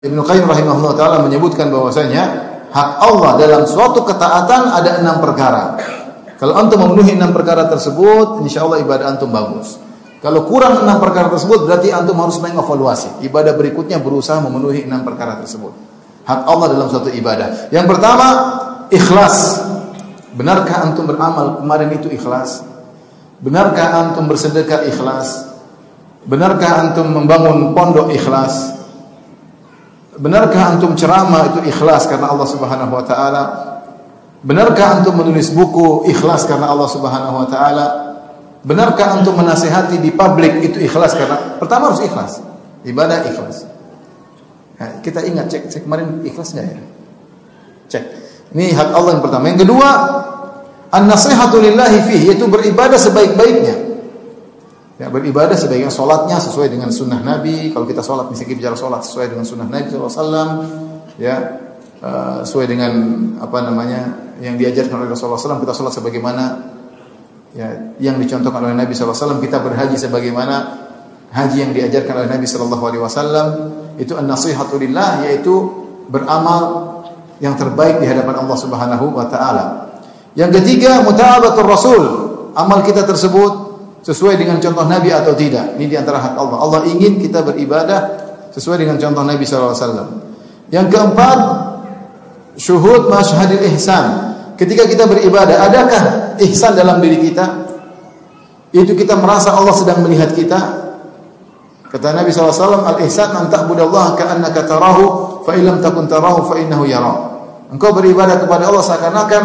Ibnu Qayyim rahimahullah taala menyebutkan bahwasanya hak Allah dalam suatu ketaatan ada 6 perkara. Kalau antum memenuhi 6 perkara tersebut, insyaallah ibadah antum bagus. Kalau kurang 6 perkara tersebut, berarti antum harus mengevaluasi. Ibadah berikutnya berusaha memenuhi 6 perkara tersebut. Hak Allah dalam suatu ibadah. Yang pertama, ikhlas. Benarkah antum beramal kemarin itu ikhlas? Benarkah antum bersedekah ikhlas? Benarkah antum membangun pondok ikhlas? Benarkah antum ceramah itu ikhlas karena Allah Subhanahu wa taala? Benarkah antum menulis buku ikhlas karena Allah Subhanahu wa taala? Benarkah antum menasihati di publik itu ikhlas karena pertama harus ikhlas. Ibadah ikhlas. Nah, kita ingat cek kemarin ikhlas enggak ya? Cek. Ini hak Allah yang pertama. Yang kedua, an-nasihatu lillahi fihi, yaitu beribadah sebaik-baiknya. Ya, beribadah sebaiknya salatnya sesuai dengan sunnah Nabi. Kalau kita salat, misalnya bicara salat sesuai dengan sunnah Nabi SAW, ya, sesuai dengan yang diajarkan oleh Rasulullah SAW. Kita salat sebagaimana ya, yang dicontohkan oleh Nabi SAW. Kita berhaji sebagaimana haji yang diajarkan oleh Nabi SAW. Itu an-nasihatu lillah, yaitu beramal yang terbaik di hadapan Allah Subhanahu wa taala. Yang ketiga, muta'abatur Rasul. Amal kita tersebut sesuai dengan contoh Nabi atau tidak. Ini di antara hak Allah. Allah ingin kita beribadah sesuai dengan contoh Nabi sallallahu alaihi wasallam. Yang keempat, syuhud masyhadil ihsan. Ketika kita beribadah, adakah ihsan dalam diri kita? Itu kita merasa Allah sedang melihat kita. Kata Nabi sallallahu alaihi wasallam, al-ihsan an ta'budallaha ka'annaka tarahu fa illam takun tarahu fa innahu yara. Engkau beribadah kepada Allah seakan-akan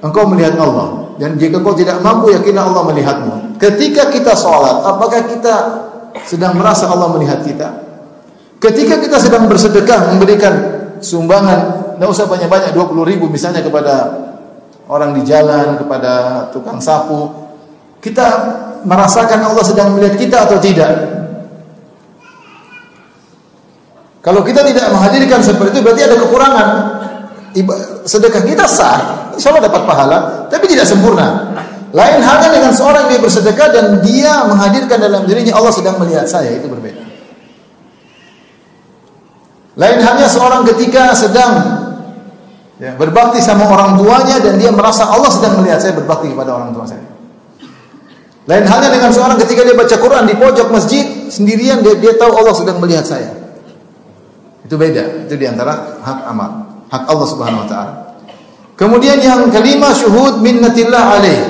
engkau melihat Allah. Dan jika kau tidak mampu, yakinlah Allah melihatmu. Ketika kita sholat, apakah kita sedang merasa Allah melihat kita? Ketika kita sedang bersedekah, memberikan sumbangan, tidak usah banyak-banyak, 20.000 misalnya kepada orang di jalan, kepada tukang sapu, kita merasakan Allah sedang melihat kita atau tidak? Kalau kita tidak menghadirkan seperti itu, berarti ada kekurangan. Sedekah kita sah, insya Allah dapat pahala, tapi tidak sempurna. Lain halnya dengan seorang yang bersedekah dan dia menghadirkan dalam dirinya Allah sedang melihat saya, itu berbeda. Lain halnya seorang ketika sedang berbakti sama orang tuanya dan dia merasa Allah sedang melihat saya berbakti kepada orang tua saya. Lain halnya dengan seorang ketika dia baca Quran di pojok masjid sendirian, dia tahu Allah sedang melihat saya. Itu beda, itu diantara hak amal, hak Allah Subhanahu wa taala. Kemudian yang kelima, syuhud minnatillah alaih.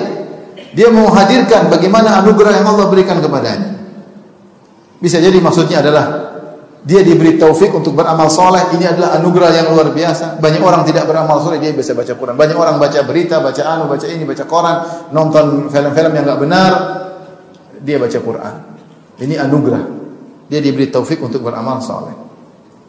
Dia menghadirkan bagaimana anugerah yang Allah berikan kepadanya. Bisa jadi maksudnya adalah dia diberi taufik untuk beramal soleh. Ini adalah anugerah yang luar biasa. Banyak orang tidak beramal soleh, dia bisa baca Quran. Banyak orang baca berita, baca ini, baca koran, nonton film-film yang enggak benar, dia baca Quran. Ini anugerah. Dia diberi taufik untuk beramal soleh.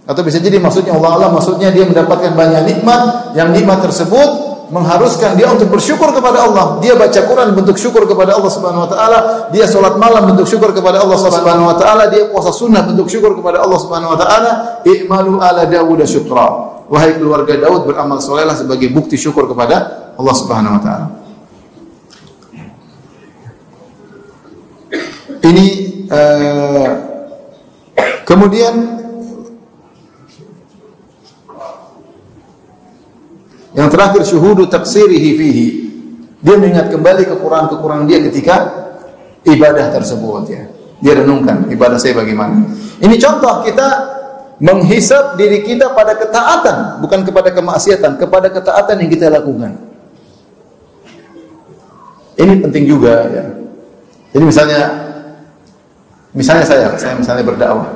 Atau bisa jadi maksudnya Allah maksudnya dia mendapatkan banyak nikmat, yang nikmat tersebut mengharuskan dia untuk bersyukur kepada Allah. Dia baca Quran bentuk syukur kepada Allah Subhanahu wa taala, dia salat malam bentuk syukur kepada Allah Subhanahu wa taala, dia puasa sunnah bentuk syukur kepada Allah Subhanahu wa taala. I'malu ala Daud syukra. Wahai keluarga Daud, beramal salehlah sebagai bukti syukur kepada Allah Subhanahu wa taala. Ini kemudian yang terakhir, syuhudu taqsirihi fihi. Dia mengingat kembali kekurangan-kekurangan dia ketika ibadah tersebut, ya. Dia renungkan ibadah saya bagaimana. Ini contoh kita menghisab diri kita pada ketaatan, bukan kepada kemaksiatan, kepada ketaatan yang kita lakukan. Ini penting juga, ya. Jadi misalnya saya berdakwah.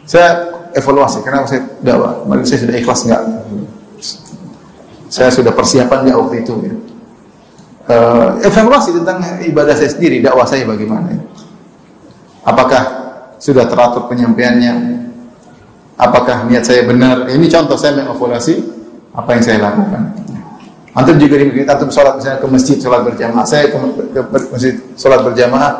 Saya evaluasi kenapa saya dakwah. Saya sudah ikhlas enggak? Saya sudah persiapan nggak waktu itu, ya. Evaluasi tentang ibadah saya sendiri, dakwah saya bagaimana, ya. Apakah sudah teratur penyampaiannya? Apakah niat saya benar? Ini contoh saya mengevaluasi apa yang saya lakukan. Antum juga antum sholat misalnya ke masjid, sholat berjamaah. Saya ke masjid sholat berjamaah,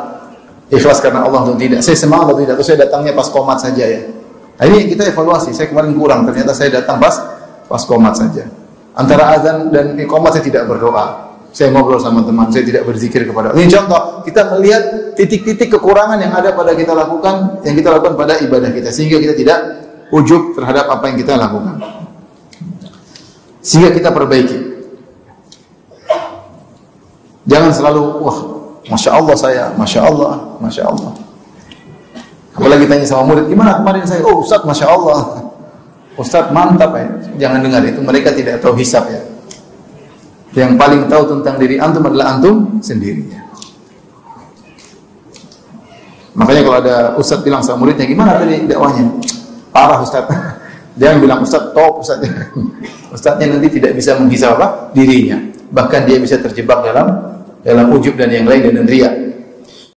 ikhlas karena Allah atau tidak? Saya semangat atau tidak? Atau saya datangnya pas qomat saja, ya? Nah, ini kita evaluasi. Saya kemarin kurang, ternyata saya datang pas qomat saja. Antara azan dan iqamat saya tidak berdoa. Saya ngobrol sama teman, saya tidak berzikir kepada Allah. Ini contoh, kita melihat titik-titik kekurangan yang ada pada kita lakukan, yang kita lakukan pada ibadah kita, sehingga kita tidak ujub terhadap apa yang kita lakukan. Sehingga kita perbaiki. Jangan selalu, wah, Masya Allah saya, Masya Allah, Masya Allah. Apalagi tanya sama murid, gimana kemarin saya? Oh Ustaz, Masya Allah. Ustaz mantap ya. Jangan dengar itu, mereka tidak tahu hisab ya. Yang paling tahu tentang diri antum adalah antum sendiri. Makanya kalau ada Ustaz bilang sama muridnya, gimana tadi dakwahnya? Parah Ustaz. Dia bilang Ustaz top Ustaz. Ustaznya nanti tidak bisa menghisab apa? Dirinya. Bahkan dia bisa terjebak dalam ujub dan yang lain dan riya.